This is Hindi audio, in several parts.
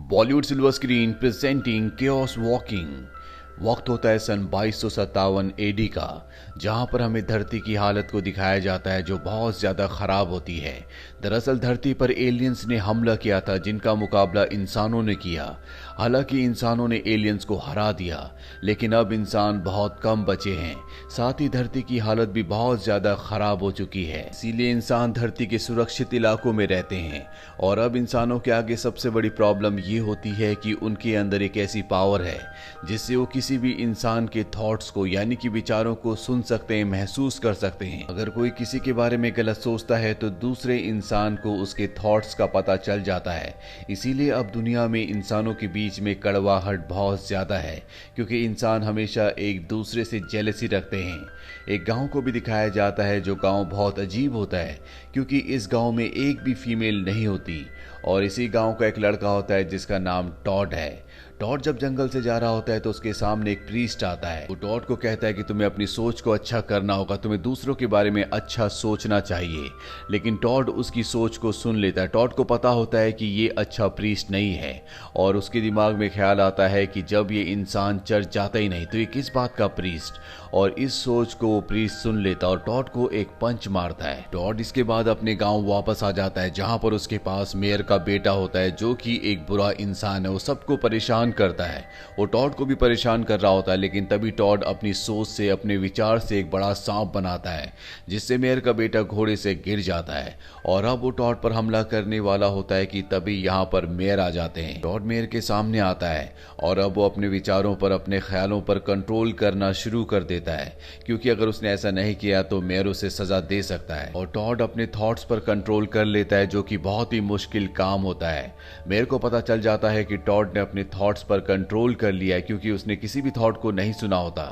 Bollywood silver screen presenting chaos walking. वक्त होता है सन 2257 एडी का, जहां पर हमें धरती की हालत को दिखाया जाता है जो बहुत ज्यादा खराब होती है। दरअसल धरती पर एलियंस ने हमला किया था जिनका मुकाबला इंसानों ने किया। हालांकि इंसानों ने एलियंस को हरा दिया, लेकिन अब इंसान बहुत कम बचे हैं। साथ ही धरती की हालत भी बहुत ज्यादा खराब हो चुकी है, इसीलिए इंसान धरती के सुरक्षित इलाकों में रहते हैं। और अब इंसानों के आगे सबसे बड़ी प्रॉब्लम ये होती है कि उनके अंदर एक ऐसी पावर है जिससे वो किसी भी इंसान के थॉट्स को यानी कि विचारों को सुन सकते हैं, महसूस कर सकते हैं। अगर कोई किसी के बारे में गलत सोचता है तो दूसरे इंसान को उसके थॉट्स का पता चल जाता है। इसीलिए अब दुनिया में इंसानों के बीच में कड़वाहट बहुत ज्यादा है, क्योंकि इंसान हमेशा एक दूसरे से जेलसी रखते हैं। एक गांव को भी दिखाया जाता है जो गांव बहुत अजीब होता है, क्योंकि इस गांव में एक भी फीमेल नहीं होती। और इसी गांव का एक लड़का होता है जिसका नाम टॉड है। टॉड जब जंगल से जा रहा होता है तो उसके सामने एक प्रीस्ट आता है। वो टॉड को कहता है कि तुम्हें अपनी सोच को अच्छा करना होगा, तुम्हें दूसरों के बारे में अच्छा सोचना चाहिए। लेकिन टॉड उसकी सोच को सुन लेता है। टॉड को पता होता है कि ये अच्छा प्रीस्ट नहीं है, और उसके दिमाग में ख्याल आता है कि जब ये इंसान चर्च जाता ही नहीं तो ये किस बात का प्रीस्ट। और इस सोच को वो प्रीस्ट सुन लेता और टॉड को एक पंच मारता है। टॉड इसके बाद अपने गांव वापस आ जाता है, जहां पर उसके पास मेयर का बेटा होता है जो कि एक बुरा इंसान है। वो सबको परेशान करता है, वो टॉड को भी परेशान कर रहा होता है। लेकिन तभी टॉड अपनी सोच से, अपने विचार से एक बड़ा सांप बनाता है, जिससे मेयर का बेटा घोड़े से गिर जाता है। और अब वो टॉड पर हमला करने वाला होता है कि तभी यहाँ पर मेयर आ जाते हैं। टॉड मेयर के सामने आता है और अब वो अपने विचारों पर, अपने ख्यालों पर कंट्रोल करना शुरू कर देता है, क्योंकि अगर उसने ऐसा नहीं किया तो मेयर उसे सजा दे सकता है। और टॉड अपने थॉट्स पर कंट्रोल कर लेता है, जो कि बहुत ही मुश्किल काम होता है। मेयर को पता चल जाता है कि टॉड ने अपने थॉट्स पर कंट्रोल कर लिया है, क्योंकि उसने किसी भी थॉट को नहीं सुना होता।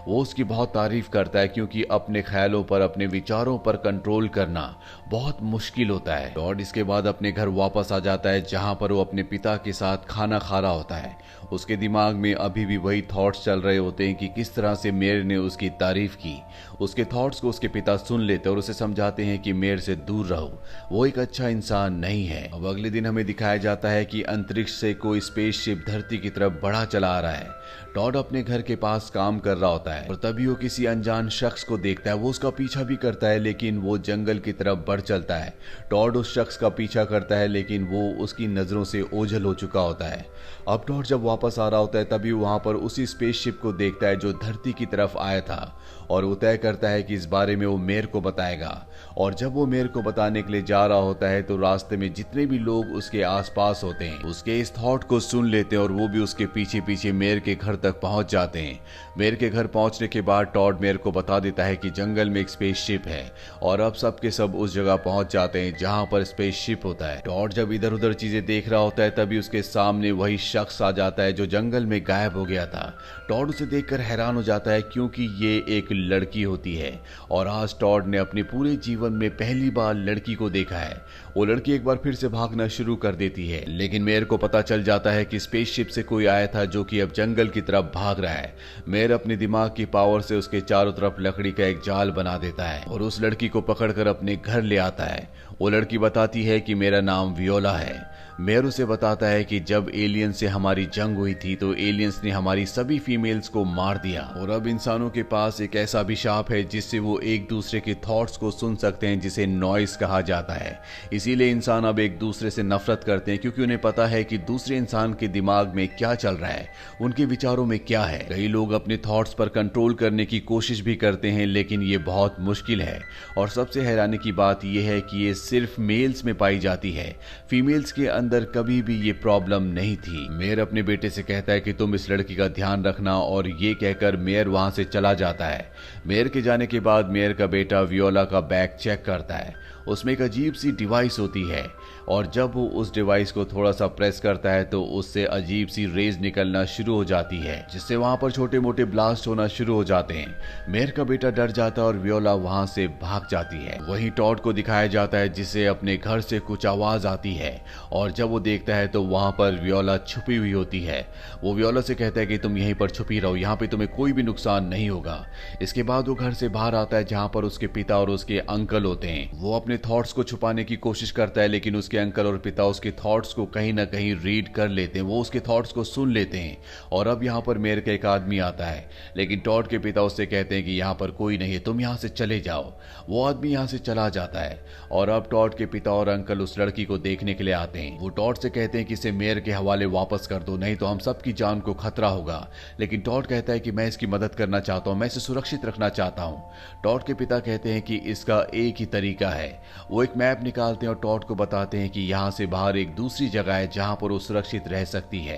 वो उसकी बहुत तारीफ करता है, क्योंकि अपने ख्यालों पर, अपने विचारों पर कंट्रोल करना बहुत मुश्किल होता है। टॉड इसके बाद अपने घर वापस आ जाता है, जहां पर वो अपने पिता के साथ खाना खा रहा होता है। उसके दिमाग में अभी भी वही थॉट्स चल रहे होते हैं कि किस तरह से मेयर ने उसकी तारीफ की। उसके थॉट्स को उसके पिता सुन लेते और उसे समझाते हैं कि मेयर से दूर रहो, वो एक अच्छा इंसान नहीं है। अब अगले दिन हमें दिखाया जाता है कि अंतरिक्ष से कोई स्पेसशिप धरती की तरफ बढ़ा चला आ रहा है। टॉड अपने घर के पास काम कर रहा होता है और तभी वो किसी अनजान शख्स को देखता है। वो उसका पीछा भी करता है, लेकिन वो जंगल की तरफ बढ़ चलता है। टॉड उस शख्स का पीछा करता है, लेकिन वो उसकी नजरों से ओझल हो चुका होता है। अब टॉड जब वापस आ रहा होता है तभी वहां पर उसी स्पेसशिप को देखता है जो धरती की तरफ आया था, और वो तय करता है कि इस बारे में वो मेयर को बताएगा। और जब वो मेयर को बताने के लिए जा रहा होता है तो रास्ते में जितने भी लोग उसके आसपास होते हैं उसके इस थॉट को सुन लेते हैं, और वो भी उसके पीछे पीछे मेयर के घर तक पहुंच जाते हैं। मेयर के घर पहुंचने के बाद टॉड मेयर को बता देता है कि जंगल में एक स्पेसशिप है, और अब सब के सब उस जगह पहुंच जाते हैं जहां पर स्पेसशिप होता है। टॉड जब इधर उधर चीजें देख रहा होता है तभी उसके सामने वही शख्स आ जाता है जो जंगल में गायब हो गया था। टॉड उसे देखकर हैरान हो जाता है, क्योंकि ये एक लड़की होती है, और आज टॉड ने अपने पूरे जीवन में पहली बार लड़की को देखा है। वो लड़की एक बार फिर से भागना शुरू कर देती है, लेकिन मेयर को पता चल जाता है कि स्पेसशिप से कोई आया था जो कि अब जंगल की तरफ भाग रहा है। मेयर अपने दिमाग की पावर से उसके चारों तरफ लकड़ी का एक जाल बना देता है और उस लड़की को पकड़कर अपने घर ले आता है। वो लड़की बताती है कि मेरा नाम वियोला है। मेयर उसे बताता है कि जब एलियंस से हमारी जंग हुई थी तो एलियंस ने हमारी सभी फीमेल्स को मार दिया, और अब इंसानों के पास एक ऐसा अभिशाप है जिससे वो एक दूसरे के थॉट्स को सुन सकते हैं, जिसे नॉइस कहा जाता है। इसीलिए इंसान अब एक दूसरे से नफरत करते हैं, क्योंकि उन्हें पता है कि दूसरे इंसान के दिमाग में क्या चल रहा है, उनके विचारों में क्या है। कई लोग अपने थॉट्स पर कंट्रोल करने की कोशिश भी करते हैं, लेकिन ये बहुत मुश्किल है। और सबसे हैरानी की बात यह है कि ये सिर्फ मेल्स में पाई जाती है, फीमेल्स के अंदर कभी भी ये प्रॉब्लम नहीं थी। मेयर अपने बेटे से कहता है कि तुम इस लड़की का ध्यान रखना, और ये कहकर मेयर वहां से चला जाता है। मेयर के जाने के बाद मेयर का बेटा वियोला का बैग चेक करता है। उसमें एक अजीब सी डिवाइस होती है, और जब वो उस डिवाइस को थोड़ा सा प्रेस करता है तो उससे अजीब सी रेज निकलना शुरू हो जाती है, जिससे वहां पर छोटे मोटे ब्लास्ट होना शुरू हो जाते हैं। मेयर का बेटा डर जाता है और वियोला वहां से भाग जाती है। वहीं टॉड को दिखाया जाता है जिसे अपने घर से कुछ आवाज आती है, और जब वो देखता है तो वहां पर वियोला छुपी हुई होती है। वो वियोला से कहता है कि तुम यहीं पर छुपी रहो, यहाँ पे तुम्हें कोई भी नुकसान नहीं होगा। इसके बाद वो घर से बाहर आता है, जहाँ पर उसके पिता और उसके अंकल होते हैं। वो अपने थॉट्स को छुपाने की कोशिश करता है, लेकिन उसके अंकल और पिता उसके थॉट्स को कहीं ना कहीं रीड कर लेते हैं, वो उसके थॉट्स को सुन लेते हैं। और अब यहाँ पर मेयर का एक आदमी आता है, लेकिन टॉड के पिता उससे कहते हैं कि यहाँ पर कोई नहीं है, तुम यहाँ से चले जाओ। वो आदमी यहाँ से चला जाता है और अब टॉड के पिता और अंकल उस लड़की को देखने के लिए आते हैं। वो टॉड से कहते हैं कि इसे मेयर के हवाले वापस कर दो, नहीं तो हम सबकी जान को खतरा होगा। लेकिन टॉड कहता है कि मैं इसकी मदद करना चाहता हूँ, मैं इसे सुरक्षित रखना चाहता हूँ। टॉड के पिता कहते हैं कि इसका एक ही तरीका है। वो एक मैप निकालते हैं और टॉड को बताते हैं कि यहाँ से बाहर एक दूसरी जगह है जहाँ पर वो सुरक्षित रह सकती है।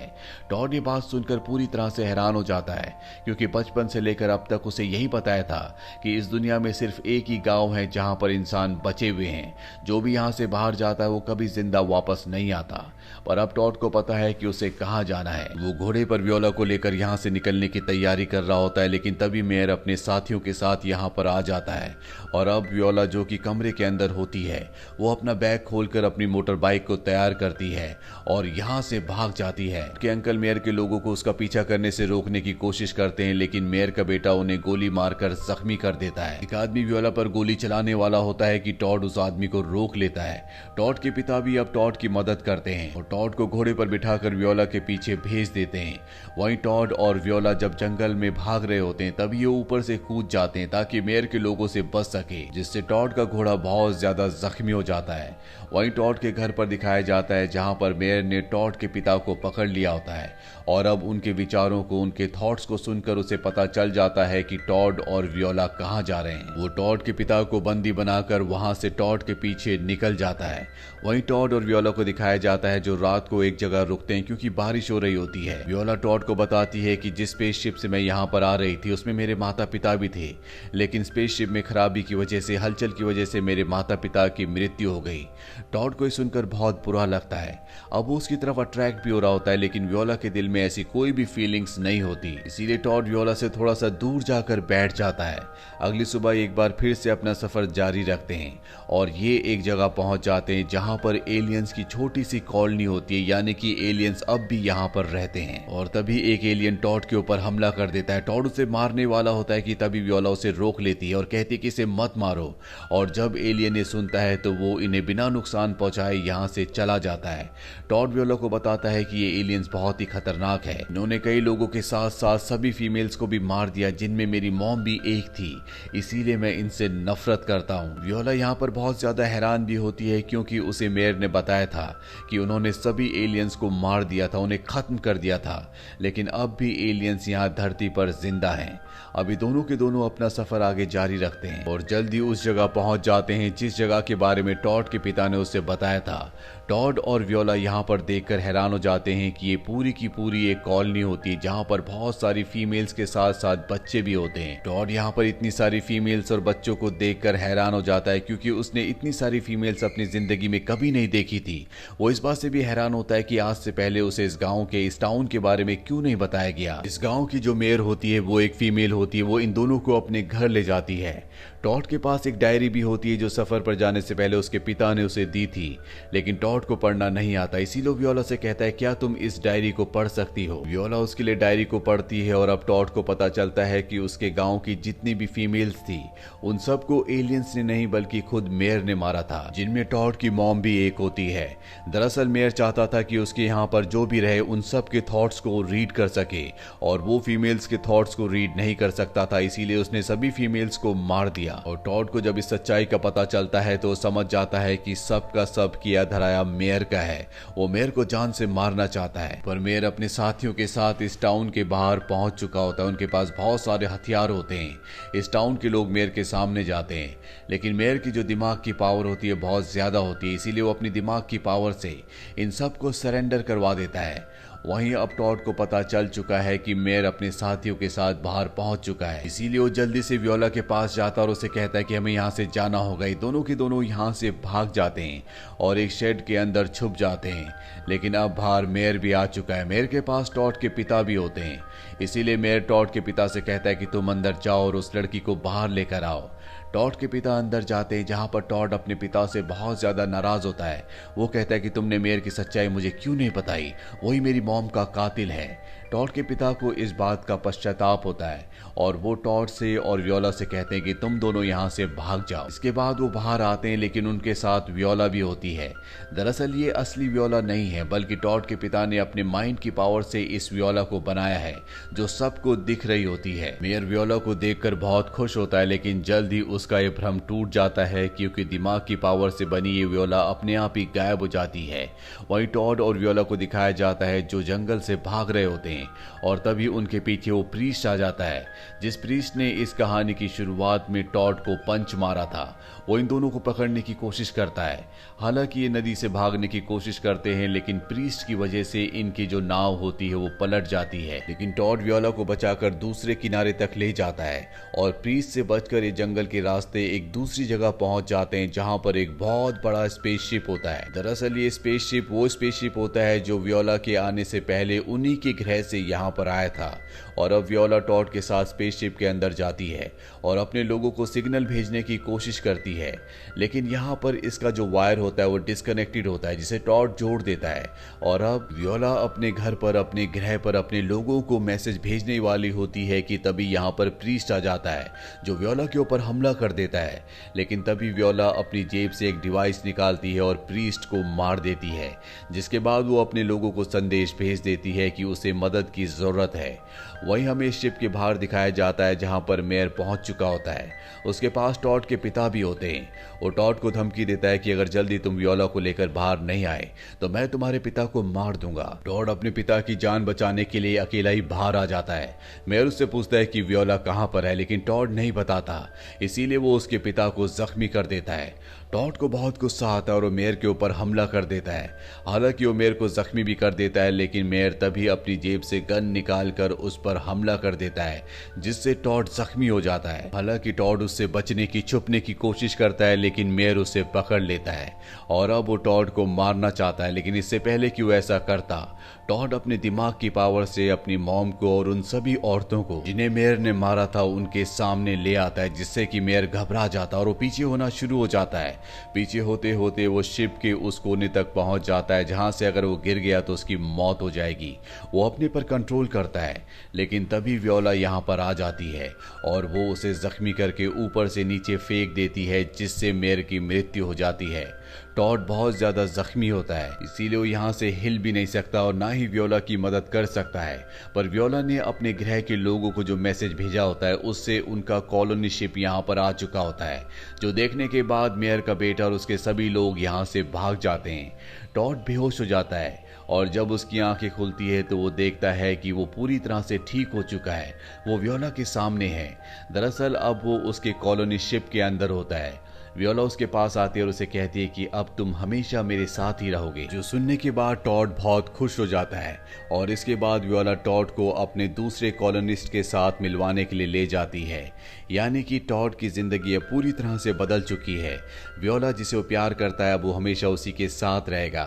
टॉड ये बात सुनकर पूरी तरह से हैरान हो जाता है, क्योंकि बचपन से लेकर अब तक उसे यही बताया था कि इस दुनिया में सिर्फ एक ही गांव है जहां पर इंसान बचे हुए हैं। जो भी यहां से बाहर जाता है वो कभी जिंदा वापस नहीं आता। पर अब टॉड को पता है कि उसे कहां जाना है। वो घोड़े पर वियोला को लेकर यहां से निकलने की तैयारी कर रहा होता है, लेकिन तभी मेयर अपने साथियों के साथ यहां पर आ जाता है। और अब वियोला, जो कि कमरे के अंदर होती है, वो अपना बैग खोलकर अपनी मोटर बाइक को तैयार करती है और यहां से भाग जाती है। कि अंकल मेयर के लोगों को उसका पीछा करने से रोकने की कोशिश करते हैं, लेकिन मेयर का बेटा उन्हें गोली मारकर जख्मी कर देता है। एक आदमी वियोला पर गोली चलाने वाला होता है कि टॉड उस आदमी को रोक लेता है। टॉड के पिता भी अब टॉड की मदद करते हैं और टॉड को घोड़े पर बिठाकर वियोला के पीछे भेज देते हैं। वहीं टॉड और वियोला जब जंगल में भाग रहे होते हैं तभी ये ऊपर से कूद जाते हैं ताकि मेयर के लोगों से बच सके, जिससे टॉड का घोड़ा बहुत ज्यादा जख्मी हो जाता है। वहीं टॉड के घर पर दिखाया जाता है जहां पर मेयर ने टॉड के पिता को पकड़ लिया होता है और अब उनके विचारों को, उनके थॉट्स को सुनकर उसे पता चल जाता है कि टॉड और वियोला कहां जा रहे हैं। वो टॉड के पिता को बंदी बनाकर वहां से टॉड के पीछे निकल जाता है। वहीं टॉड और वियोला को दिखाया जाता है जो रात को एक जगह रुकते हैं क्योंकि बारिश हो रही होती है। वियोला टॉड को बताती है कि जिस स्पेसशिप से मैं यहाँ पर आ रही थी उसमें मेरे माता पिता भी थे, लेकिन स्पेसशिप में खराबी की वजह से, हलचल की वजह से मेरे माता पिता की मृत्यु हो गई। टॉड को सुनकर बहुत बुरा लगता है। अब वो उसकी तरफ अट्रैक्ट भी हो रहा होता है, लेकिन वियोला के दिल में ऐसी कोई भी फीलिंग्स नहीं होती, इसीलिए टॉड वियोला से थोड़ा सा दूर जाकर बैठ जाता है। अगली सुबह एक बार फिर से अपना सफर जारी रखते हैं और ये एक जगह पहुंच जाते हैं जहां पर एलियंस की छोटी सी कॉलोनी होती है, यानी कि एलियंस अब भी यहां पर रहते हैं। और तभी एक एलियन टॉड के ऊपर हमला कर देता है। टॉड उसे मारने वाला होता है कि तभी वियोला उसे रोक लेती है और कहती है कि इसे मत मारो। और जब एलियन ये सुनता है तो वो इन्हें बिना नुकसान पहुंचाए यहां से चला जाता है। टॉड वियोला को बताता है कि ये एलियंस बहुत ही खतरनाक है, इन्होंने कई लोगों के साथ साथ सभी फीमेल्स को भी मार दिया, जिनमें मेरी मॉम भी एक थी, इसीलिए मैं इनसे नफरत करता हूँ। वियोला यहाँ पर बहुत ज्यादा हैरान भी होती है क्योंकि उसे मेयर ने बताया था कि उन्होंने सभी एलियंस को मार दिया था, उन्हें खत्म कर दिया था, लेकिन अब भी एलियंस यहाँ धरती पर जिंदा हैं। अभी दोनों के दोनों अपना सफर आगे जारी रखते हैं और जल्दी उस जगह पहुंच जाते हैं जिस जगह के बारे में टॉड के पिता ने उसे बताया था। टॉड और वियोला यहाँ पर देखकर हैरान हो जाते हैं कि ये पूरी की पूरी एक कॉलोनी होती है जहाँ पर बहुत सारी फीमेल्स के साथ साथ बच्चे भी होते हैं। टॉड यहाँ पर इतनी सारी फीमेल्स और बच्चों को देखकर हैरान हो जाता है क्योंकि उसने इतनी सारी फीमेल्स अपनी जिंदगी में कभी नहीं देखी थी। वो इस बात से भी हैरान होता है कि आज से पहले उसे इस गाँव के, इस टाउन के बारे में क्यों नहीं बताया गया। इस गाँव की जो मेयर होती है वो एक फीमेल होती है, वो इन दोनों को अपने घर ले जाती है। टॉड के पास एक डायरी भी होती है जो सफर पर जाने से पहले उसके पिता ने उसे दी थी, लेकिन टॉड को पढ़ना नहीं आता, इसीलिए वियोला से कहता है क्या तुम इस डायरी को पढ़ सकती हो। वियोला उसके लिए डायरी को पढ़ती है और अब टॉड को पता चलता है कि उसके गांव की जितनी भी फीमेल्स थी उन सबको एलियंस ने नहीं बल्कि खुद मेयर ने मारा था, जिनमें टॉड की मॉम भी एक होती है। दरअसल मेयर चाहता था कि उसके यहाँ पर जो भी रहे उन सब के थॉट्स को रीड कर सके और वो फीमेल्स के थॉट्स को रीड नहीं कर सकता था, इसीलिए उसने सभी फीमेल्स को मार दिया। और टॉड को जब इस सच्चाई का पता चलता है तो समझ जाता है कि सब का सब किया धराया मेयर का है। वो मेयर को जान से मारना चाहता है, पर मेयर अपने साथियों के साथ इस टाउन के बाहर पहुंच चुका होता है। उनके पास बहुत सारे हथियार होते हैं। इस टाउन के लोग मेयर के सामने जाते हैं, लेकिन मेयर की जो दिमाग की पावर होती है बहुत ज्यादा होती है, इसीलिए वो अपनी दिमाग की पावर से इन सबको सरेंडर करवा देता है। वहीं अब टॉड को पता चल चुका है कि मेयर अपने साथियों के साथ बाहर पहुंच चुका है, इसीलिए वो जल्दी से वियोला के पास जाता है और उसे कहता है कि हमें यहाँ से जाना होगा। ये दोनों के दोनों यहाँ से भाग जाते हैं और एक शेड के अंदर छुप जाते हैं, लेकिन अब बाहर मेयर भी आ चुका है। मेयर के पास टॉड के पिता भी होते हैं, इसीलिए मेयर टॉड के पिता से कहता है कि तुम अंदर जाओ और उस लड़की को बाहर लेकर आओ। टॉड के पिता अंदर जाते हैं, जहां पर टॉड अपने पिता से बहुत ज्यादा नाराज होता है। वो कहता है कि तुमने मेयर की सच्चाई मुझे क्यों नहीं बताई, वही मेरी मॉम का कातिल है। टॉड के पिता को इस बात का पश्चाताप होता है और वो टॉड से और वियोला से कहते हैं कि तुम दोनों यहाँ से भाग जाओ। इसके बाद वो बाहर आते हैं, लेकिन उनके साथ वियोला भी होती है। दरअसल ये असली वियोला नहीं है, बल्कि टॉड के पिता ने अपने माइंड की पावर से इस वियोला को बनाया है जो सबको दिख रही होती है। मेयर वियोला को देखकर बहुत खुश होता है, लेकिन जल्द ही उसका ये भ्रम टूट जाता है, क्योंकि दिमाग की पावर से बनी ये वियोला अपने आप ही गायब हो जाती है। वहीं टॉड और वियोला को दिखाया जाता है जो जंगल से भाग रहे होते हैं, और तभी उनके पीछे वो प्रीस्ट आ जाता है, जिस प्रीस्ट ने इस कहानी की शुरुआत में टॉड को पंच मारा था। वो इन दोनों को पकड़ने की कोशिश करता है। हालांकि ये नदी से भागने की कोशिश करते हैं, लेकिन प्रीस्ट की वजह से इनकी जो नाव होती है वो पलट जाती है। लेकिन टॉड वियोला को बचाकर दूसरे किनारे तक ले जाता है और प्रीस्ट से बचकर ये जंगल के रास्ते एक दूसरी जगह पहुंच जाते हैं, जहां पर एक बहुत बड़ा स्पेसशिप होता है। दरअसल ये स्पेसशिप वो स्पेसशिप होता है जो वियोला के आने से पहले उन्हीं के ग्रह से यहाँ पर आया था। और अब वियोला टॉड के साथ स्पेसशिप के अंदर जाती है और अपने लोगों को सिग्नल भेजने की कोशिश करती है, लेकिन यहाँ पर इसका जो वायर होता है वो डिस्कनेक्टेड होता है, जिसे टॉड जोड़ देता है। और अब वियोला अपने घर पर, अपने ग्रह पर अपने लोगों को मैसेज भेजने वाली होती है कि तभी यहाँ पर प्रीस्ट आ जाता है जो वियोला के ऊपर हमला कर देता है। लेकिन तभी वियोला अपनी जेब से एक डिवाइस निकालती है और प्रीस्ट को मार देती है, जिसके बाद वो अपने लोगों को संदेश भेज देती है कि उसे मदद की जरूरत है। वहीं हमें शिप के बाहर दिखाया जाता है, जहां पर मेयर पहुंच चुका होता है। उसके पास टॉड के पिता भी होते हैं। वो टॉड को धमकी देता है कि अगर जल्दी तुम वियोला को लेकर बाहर नहीं आए तो मैं तुम्हारे पिता को मार दूंगा। टॉड अपने पिता की जान बचाने के लिए अकेला ही बाहर आ जाता है। मेयर उससे पूछता है कि वियोला कहां पर है, लेकिन टॉड नहीं बताता, इसीलिए वो उसके पिता को जख्मी कर देता है। टॉड को बहुत गुस्सा आता है और वो मेयर के ऊपर हमला कर देता है। हालांकि वो मेयर को जख्मी भी कर देता है, लेकिन मेयर तभी अपनी जेब से गन निकालकर उस पर हमला कर देता है, जिससे टॉड जख्मी हो जाता है। हालांकि टॉड उससे बचने की, छुपने की कोशिश करता है, लेकिन मेयर उसे पकड़ लेता है और अब वो टॉड को मारना चाहता है। लेकिन इससे पहले कि वो ऐसा करता, टॉड अपने दिमाग की पावर से अपनी मॉम को और उन सभी औरतों को जिन्हें मेयर ने मारा था उनके सामने ले आता है, जिससे कि मेयर घबरा जाता है और वो पीछे होना शुरू हो जाता है। पीछे होते होते वो शिप के उस कोने तक पहुंच जाता है जहां से अगर वो गिर गया तो उसकी मौत हो जाएगी। वो अपने पर कंट्रोल करता है, लेकिन तभी वियोला यहां पर आ जाती है और वो उसे जख्मी करके ऊपर से नीचे फेंक देती है, जिससे मेयर की मृत्यु हो जाती है। टॉड बहुत ज्यादा जख्मी होता है, इसीलिए वो यहाँ से हिल भी नहीं सकता और ना ही वियोला की मदद कर सकता है। पर वियोला ने अपने ग्रह के लोगों को जो मैसेज भेजा होता है उससे उनका कॉलोनी शिप यहाँ पर आ चुका होता है, जो देखने के बाद मेयर का बेटा और उसके सभी लोग यहाँ से भाग जाते हैं। टॉड बेहोश हो जाता है और जब उसकी आंखें खुलती है तो वो देखता है कि वो पूरी तरह से ठीक हो चुका है। वो वियोला के सामने है। दरअसल अब वो उसके कॉलोनी शिप के अंदर होता है। वियोला उसके पास आती है और उसे कहती है कि अब तुम हमेशा मेरे साथ ही रहोगे, जो सुनने के बाद टॉड बहुत खुश हो जाता है। और इसके बाद वियोला टॉड को अपने दूसरे कॉलोनिस्ट के साथ मिलवाने के लिए ले जाती है, यानी कि टॉड की जिंदगी अब पूरी तरह से बदल चुकी है। वियोला जिसे वो प्यार करता है वो हमेशा उसी के साथ रहेगा।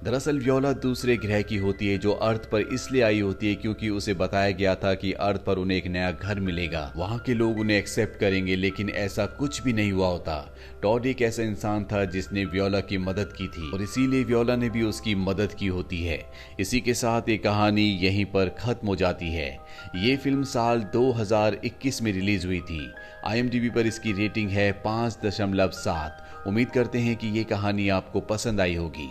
दरअसल वियोला दूसरे ग्रह की होती है, जो अर्थ पर इसलिए आई होती है क्योंकि उसे बताया गया था कि अर्थ पर उन्हें एक नया घर मिलेगा, वहां के लोग उन्हें एक्सेप्ट करेंगे, लेकिन ऐसा कुछ भी नहीं हुआ होता। टॉड एक ऐसा इंसान था जिसने वियोला की मदद की थी और इसीलिए वियोला ने भी उसकी मदद की होती है। इसी के साथ ये कहानी यहीं पर खत्म हो जाती है। ये फिल्म साल 2021 में रिलीज हुई थी। IMDb पर इसकी रेटिंग है 5.7। उम्मीद करते हैं कि ये कहानी आपको पसंद आई होगी।